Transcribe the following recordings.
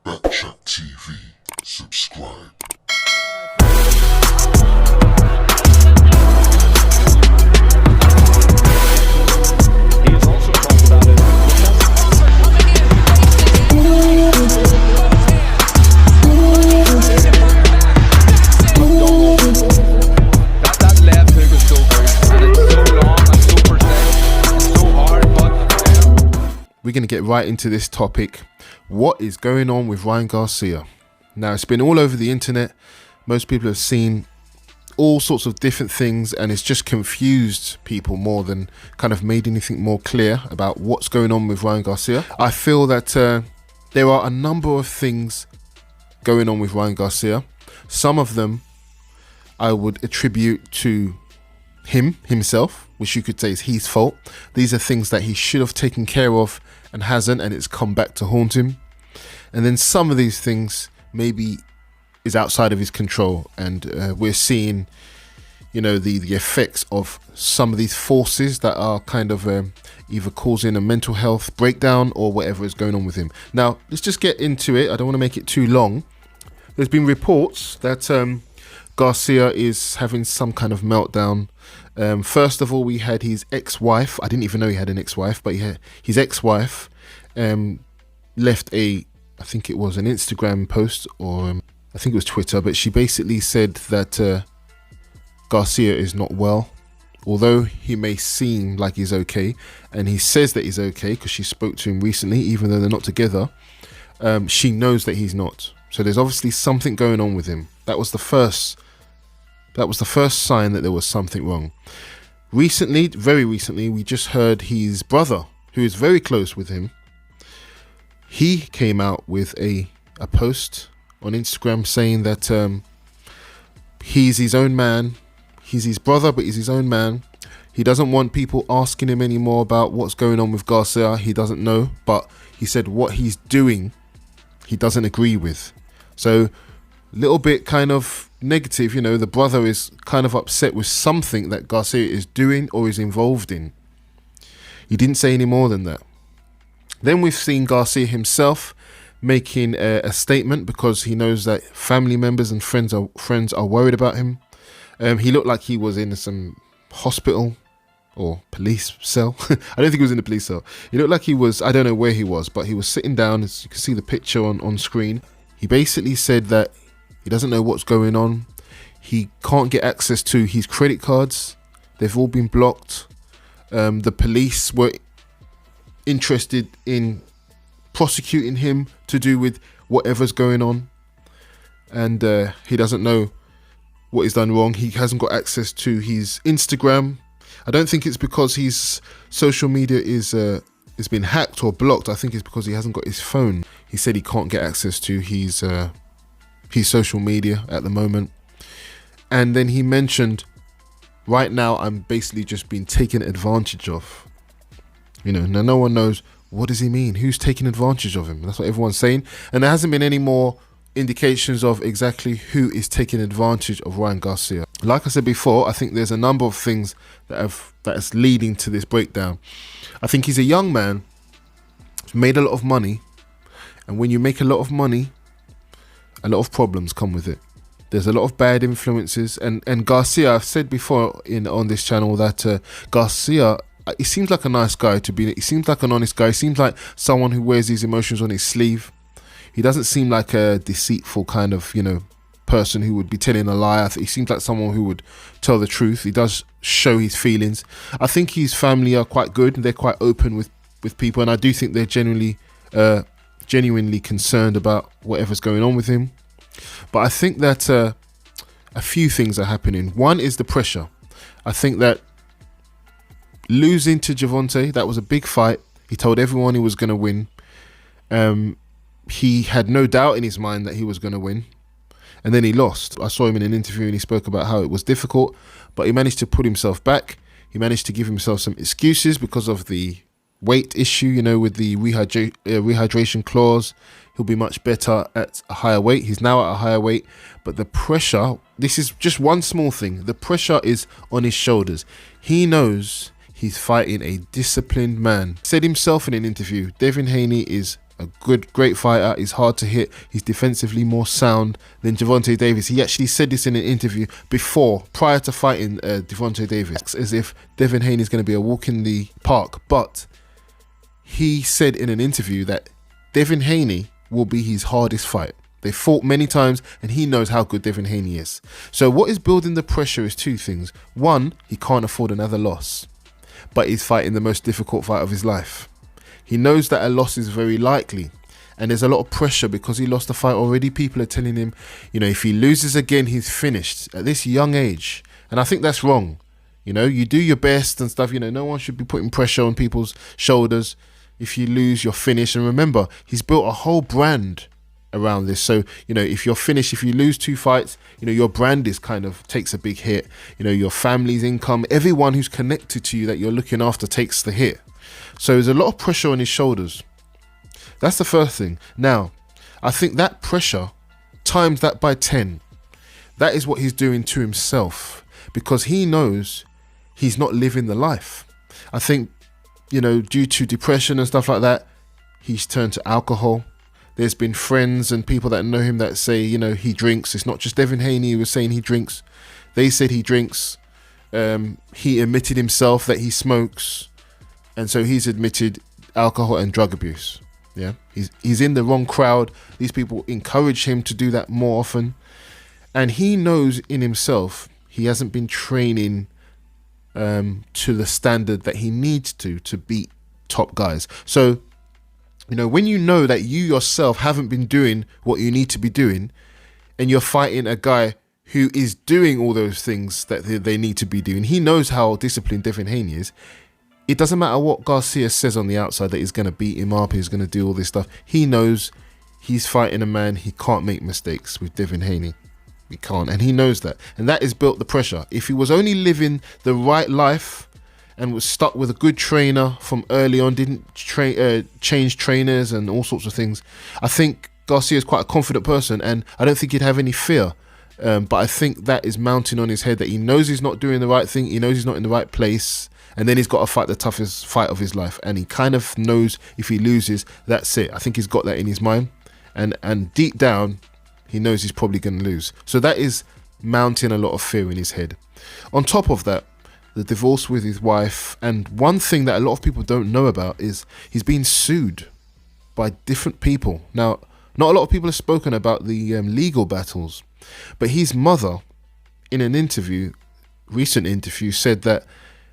Backchat TV. Subscribe. He has also talked about it. That left hook is so good, and it's so long and so precise and so hard, but We're going to get right into this topic. What is going on with Ryan Garcia? Now, it's been all over the internet. Most people have seen all sorts of different things, and it's just confused people more than kind of made anything more clear about what's going on with Ryan Garcia. I feel that there are a number of things going on with Ryan Garcia. Some of them I would attribute to himself, which you could say is his fault. These are things that he should have taken care of and hasn't, and it's come back to haunt him. And then some of these things maybe is outside of his control, and we're seeing, the effects of some of these forces that are kind of either causing a mental health breakdown or whatever is going on with him. Now, let's just get into it. I don't want to make it too long. There's been reports that Garcia is having some kind of meltdown. First of all, we had his ex-wife. I didn't even know he had an ex-wife, but his ex-wife left I think it was an Instagram post, or I think it was Twitter, but she basically said that Garcia is not well, although he may seem like he's okay, and he says that he's okay because she spoke to him recently, even though they're not together. She knows that he's not. So there's obviously something going on with him. That was the first sign that there was something wrong. Recently, very recently, we just heard his brother, who is very close with him, he came out with a post on Instagram saying that he's his own man. He's his brother, but he's his own man. He doesn't want people asking him anymore about what's going on with Garcia. He doesn't know, but he said what he's doing, he doesn't agree with. So, a little bit kind of negative, the brother is kind of upset with something that Garcia is doing or is involved in. He didn't say any more than that. Then we've seen Garcia himself making a statement because he knows that family members and friends are worried about him. He looked like he was in some hospital or police cell. I don't think he was in the police cell. He looked like he was, I don't know where he was, but he was sitting down, as you can see the picture on screen. He basically said that he doesn't know what's going on. He can't get access to his credit cards. They've all been blocked. The police were interested in prosecuting him to do with whatever's going on. And he doesn't know what he's done wrong. He hasn't got access to his Instagram. I don't think it's because his social media is been hacked or blocked. I think it's because he hasn't got his phone. He said he can't get access to his social media at the moment. And then he mentioned, right now I'm basically just being taken advantage of. Now no one knows, what does he mean? Who's taking advantage of him? That's what everyone's saying. And there hasn't been any more indications of exactly who is taking advantage of Ryan Garcia. Like I said before, I think there's a number of things that is leading to this breakdown. I think he's a young man who's made a lot of money. And when you make a lot of money, a lot of problems come with it. There's a lot of bad influences, and Garcia, I've said before on this channel that Garcia, he seems like a nice guy to be. He seems like an honest guy. He seems like someone who wears his emotions on his sleeve. He doesn't seem like a deceitful kind of, person who would be telling a lie. He seems like someone who would tell the truth. He does show his feelings. I think his family are quite good. They're quite open with people, and I do think they're genuinely concerned about whatever's going on with him. But I think that a few things are happening. One is the pressure. I think that losing to Gervonta, that was a big fight. He told everyone he was going to win. He had no doubt in his mind that he was going to win. And then he lost. I saw him in an interview and he spoke about how it was difficult, but he managed to put himself back. He managed to give himself some excuses because of the weight issue, with the rehydration clause. He'll be much better at a higher weight. He's now at a higher weight, but the pressure, this is just one small thing. The pressure is on his shoulders. He knows he's fighting a disciplined man. Said himself in an interview, Devin Haney is a great fighter. He's hard to hit. He's defensively more sound than Gervonta Davis. He actually said this in an interview prior to fighting Gervonta Davis, as if Devin Haney is going to be a walk in the park. But he said in an interview that Devin Haney will be his hardest fight. They fought many times, and he knows how good Devin Haney is. So what is building the pressure is two things. One, he can't afford another loss, but he's fighting the most difficult fight of his life. He knows that a loss is very likely, and there's a lot of pressure because he lost the fight already. People are telling him, if he loses again, he's finished at this young age. And I think that's wrong. You do your best and stuff. No one should be putting pressure on people's shoulders. If you lose, you're finished. And remember, he's built a whole brand around this. So, if you're finished, if you lose 2 fights, your brand is kind of takes a big hit. Your family's income, everyone who's connected to you that you're looking after takes the hit. So there's a lot of pressure on his shoulders. That's the first thing. Now, I think that pressure, times that by 10, that is what he's doing to himself, because he knows he's not living the life. I think, due to depression and stuff like that, he's turned to alcohol. There's been friends and people that know him that say, he drinks. It's not just Devin Haney who was saying he drinks. They said he drinks. He admitted himself that he smokes. And so he's admitted alcohol and drug abuse. Yeah, he's in the wrong crowd. These people encourage him to do that more often. And he knows in himself he hasn't been training to the standard that he needs to beat top guys. So, when you know that you yourself haven't been doing what you need to be doing, and you're fighting a guy who is doing all those things that they need to be doing, he knows how disciplined Devin Haney is. It doesn't matter what Garcia says on the outside that he's going to beat him up, he's going to do all this stuff. He knows he's fighting a man, he can't make mistakes with Devin Haney. He can't, and he knows that. And that has built the pressure. If he was only living the right life and was stuck with a good trainer from early on, didn't change trainers and all sorts of things, I think Garcia is quite a confident person, and I don't think he'd have any fear. But I think that is mounting on his head, that he knows he's not doing the right thing, he knows he's not in the right place, and then he's got to fight the toughest fight of his life, and he kind of knows if he loses, that's it. I think he's got that in his mind, and deep down he knows he's probably going to lose. So that is mounting a lot of fear in his head. On top of that, the divorce with his wife, and one thing that a lot of people don't know about is he's been sued by different people. Now, not a lot of people have spoken about the legal battles, but his mother, in an recent interview, said that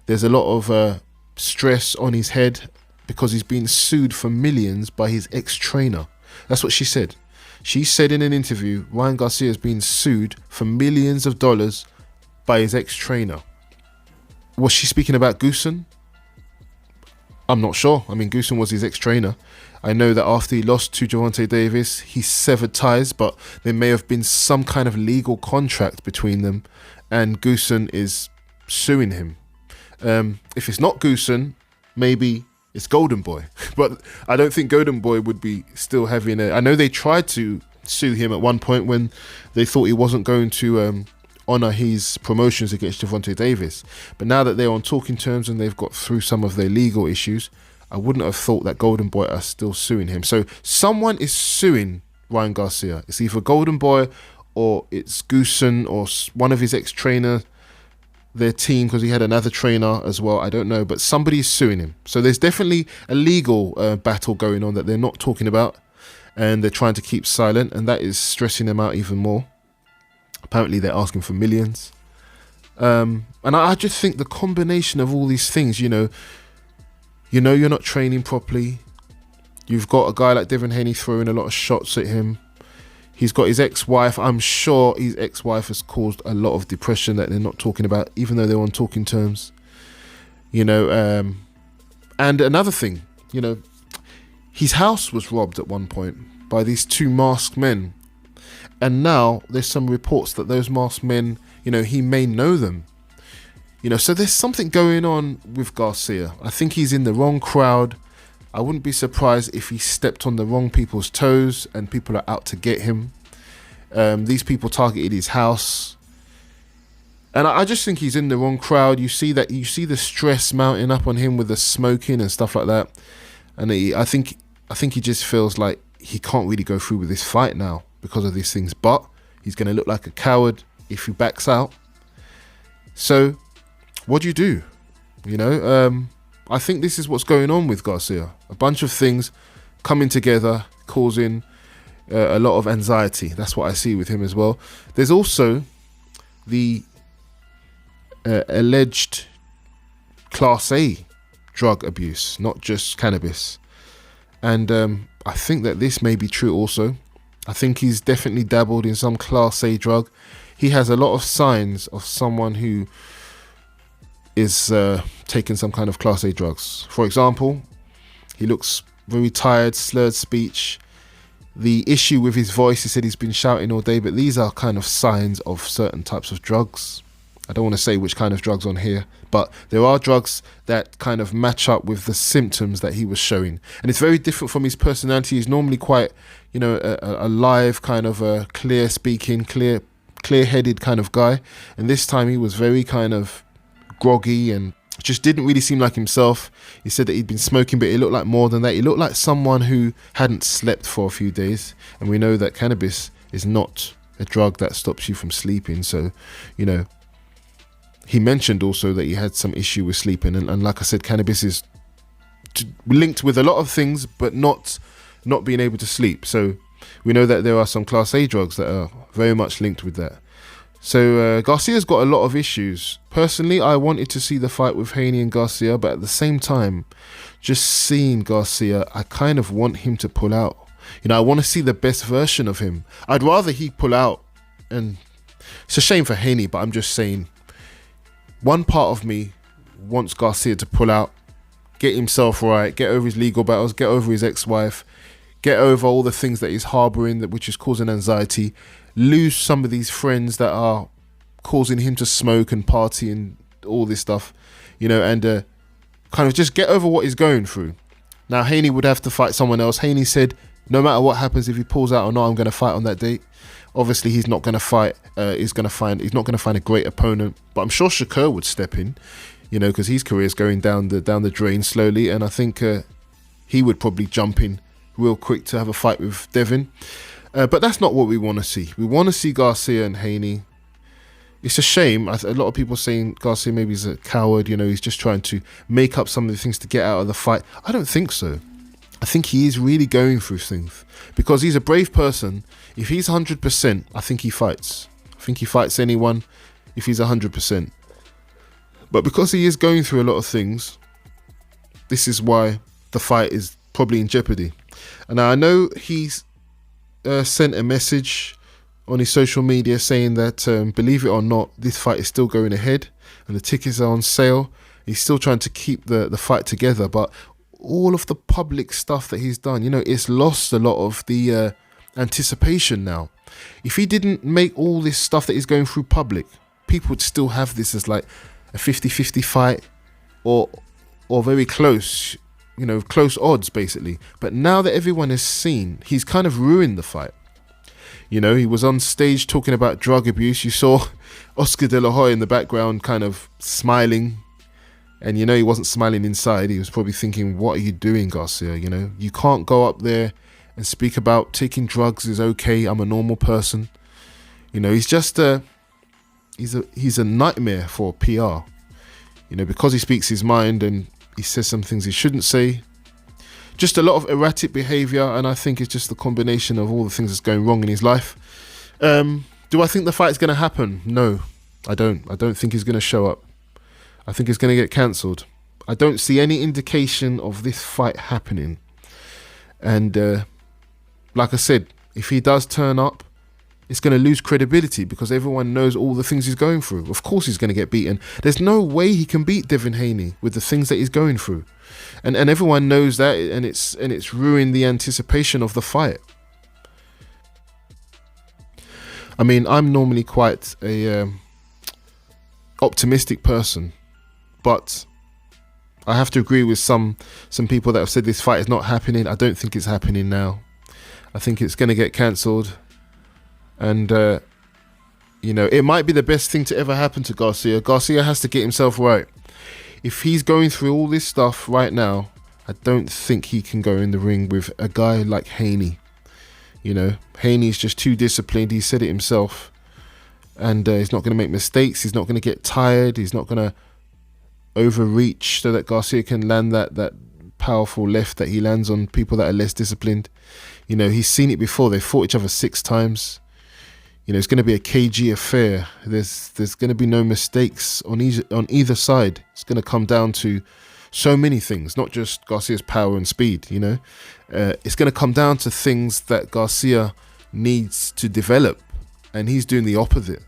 there's a lot of stress on his head because he's been sued for millions by his ex-trainer. That's what she said. She said in an interview, Ryan Garcia has been sued for millions of dollars by his ex-trainer. Was she speaking about Goosen? I'm not sure. I mean, Goosen was his ex-trainer. I know that after he lost to Gervonta Davis, he severed ties, but there may have been some kind of legal contract between them, and Goosen is suing him. If it's not Goosen, maybe it's Golden Boy. But I don't think Golden Boy would be still having I know they tried to sue him at one point when they thought he wasn't going to honour his promotions against Gervonta Davis. But now that they're on talking terms and they've got through some of their legal issues, I wouldn't have thought that Golden Boy are still suing him. So someone is suing Ryan Garcia. It's either Golden Boy or it's Goosen or one of his ex-trainers, their team, because he had another trainer as well. I don't know, but somebody's suing him. So there's definitely a legal battle going on that they're not talking about, and they're trying to keep silent, and that is stressing them out even more. Apparently they're asking for millions. And I just think the combination of all these things, you're not training properly. You've got a guy like Devin Haney throwing a lot of shots at him. He's got his ex-wife. I'm sure his ex-wife has caused a lot of depression that they're not talking about, even though they're on talking terms. And another thing, his house was robbed at one point by these 2 masked men. And now there's some reports that those masked men, he may know them. So there's something going on with Garcia. I think he's in the wrong crowd. I wouldn't be surprised if he stepped on the wrong people's toes and people are out to get him. These people targeted his house. And I just think he's in the wrong crowd. You see the stress mounting up on him with the smoking and stuff like that. And I think I think he just feels like he can't really go through with this fight now because of these things. But he's going to look like a coward if he backs out. So what do you do? You know, I think this is what's going on with Garcia. A bunch of things coming together, causing a lot of anxiety. That's what I see with him as well. There's also the alleged Class A drug abuse, not just cannabis. And I think that this may be true also. I think he's definitely dabbled in some Class A drug. He has a lot of signs of someone who is taking some kind of Class A drugs. For example, he looks very tired, slurred speech. The issue with his voice, he said he's been shouting all day, but these are kind of signs of certain types of drugs. I don't want to say which kind of drugs on here, but there are drugs that kind of match up with the symptoms that he was showing. And it's very different from his personality. He's normally quite, you know, a live, kind of a clear-speaking, clear-headed kind of guy. And this time he was very kind of groggy and just didn't really seem like himself. He said that he'd been smoking, but it looked like more than that. He looked like someone who hadn't slept for a few days. And we know that cannabis is not a drug that stops you from sleeping. So, you know, he mentioned also that he had some issue with sleeping. And like I said, cannabis is linked with a lot of things, but not being able to sleep. So we know that there are some Class A drugs that are very much linked with that. So Garcia's got a lot of issues. Personally, I wanted to see the fight with Haney and Garcia, but at the same time, just seeing Garcia, I kind of want him to pull out. You know, I want to see the best version of him. I'd rather he pull out. And it's a shame for Haney, but I'm just saying, one part of me wants Garcia to pull out, get himself right, get over his legal battles, get over his ex-wife, get over all the things that he's harboring, which is causing anxiety, lose some of these friends that are causing him to smoke and party and all this stuff, you know, and kind of just get over what he's going through. Now, Haney would have to fight someone else. Haney said, no matter what happens, if he pulls out or not, I'm going to fight on that date. Obviously, he's not going to fight. He's not going to find a great opponent. But I'm sure Shakur would step in, you know, because his career is going down the drain slowly, and I think he would probably jump in real quick to have a fight with Devin. But that's not what we want to see. We want to see Garcia and Haney. It's a shame. A lot of people saying Garcia maybe is a coward. You know, he's just trying to make up some of the things to get out of the fight. I don't think so. I think he is really going through things because he's a brave person. If he's 100%, I think he fights. I think he fights anyone if he's 100%. But because he is going through a lot of things, this is why the fight is probably in jeopardy. And I know he's sent a message on his social media saying that, believe it or not, this fight is still going ahead and the tickets are on sale. He's still trying to keep the fight together, but all of the public stuff that he's done, you know, it's lost a lot of the anticipation now. If he didn't make all this stuff that he's going through public, people would still have this as like a 50-50 fight or very close, you know, close odds basically. But now that everyone has seen, he's kind of ruined the fight. You know, he was on stage talking about drug abuse. You saw Oscar De La Hoya in the background kind of smiling. And, you know, he wasn't smiling inside. He was probably thinking, what are you doing, Garcia? You know, you can't go up there and speak about taking drugs is okay. I'm a normal person. You know, he's just he's a nightmare for PR. You know, because he speaks his mind and he says some things he shouldn't say. Just a lot of erratic behavior. And I think it's just the combination of all the things that's going wrong in his life. Do I think the fight's going to happen? No, I don't. I don't think he's going to show up. I think it's going to get cancelled. I don't see any indication of this fight happening. And like I said, if he does turn up, it's going to lose credibility because everyone knows all the things he's going through. Of course he's going to get beaten. There's no way he can beat Devin Haney with the things that he's going through. And everyone knows that, and it's ruined the anticipation of the fight. I mean, I'm normally quite a optimistic person. But I have to agree with some people that have said this fight is not happening. I don't think it's happening now. I think it's going to get cancelled. And, you know, it might be the best thing to ever happen to Garcia. Garcia has to get himself right. If he's going through all this stuff right now I don't think he can go in the ring with a guy like Haney. You know, Haney's just too disciplined. He said it himself. And he's not going to make mistakes. He's not going to get tired. He's not going to overreach so that Garcia can land that powerful left that he lands on people that are less disciplined. You know, he's seen it before. They fought each other 6 times. You know, it's going to be a cagey affair. There's going to be no mistakes on either side. It's going to come down to so many things, not just Garcia's power and speed, you know. It's going to come down to things that Garcia needs to develop, and he's doing the opposite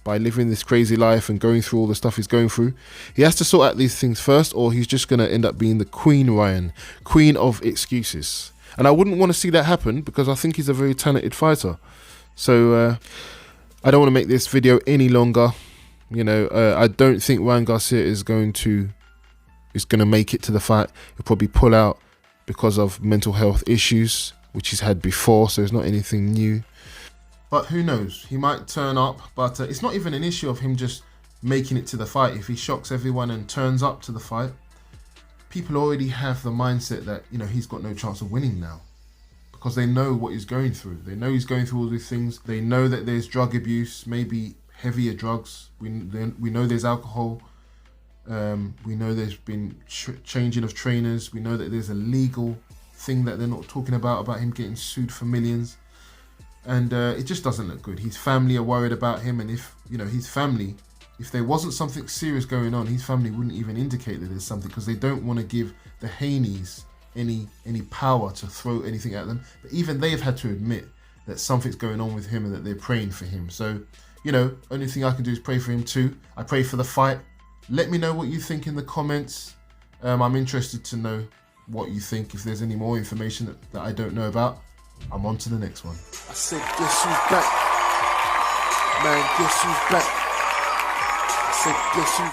by living this crazy life and going through all the stuff he's going through. He has to sort out these things first, or he's just going to end up being the queen, Ryan, queen of excuses. And I wouldn't want to see that happen, because I think he's a very talented fighter. So I don't want to make this video any longer. You know, I don't think Ryan Garcia is going to make it to the fight. He'll probably pull out because of mental health issues, which he's had before, so it's not anything new. But who knows? He might turn up, but it's not even an issue of him just making it to the fight. If he shocks everyone and turns up to the fight, people already have the mindset that, you know, he's got no chance of winning now, because they know what he's going through. They know he's going through all these things. They know that there's drug abuse, maybe heavier drugs. We know there's alcohol. We know there's been changing of trainers. We know that there's a legal thing that they're not talking about him getting sued for millions. And it just doesn't look good. His family are worried about him, and if, you know, his family, if there wasn't something serious going on, his family wouldn't even indicate that there's something, because they don't want to give the Haneys any power to throw anything at them. But even they've had to admit that something's going on with him and that they're praying for him. So, you know, only thing I can do is pray for him too. I pray for the fight. Let me know what you think in the comments. I'm interested to know what you think. If there's any more information that I don't know about, I'm on to the next one. I said, guess who's back? Man, guess who's back? I said, guess who's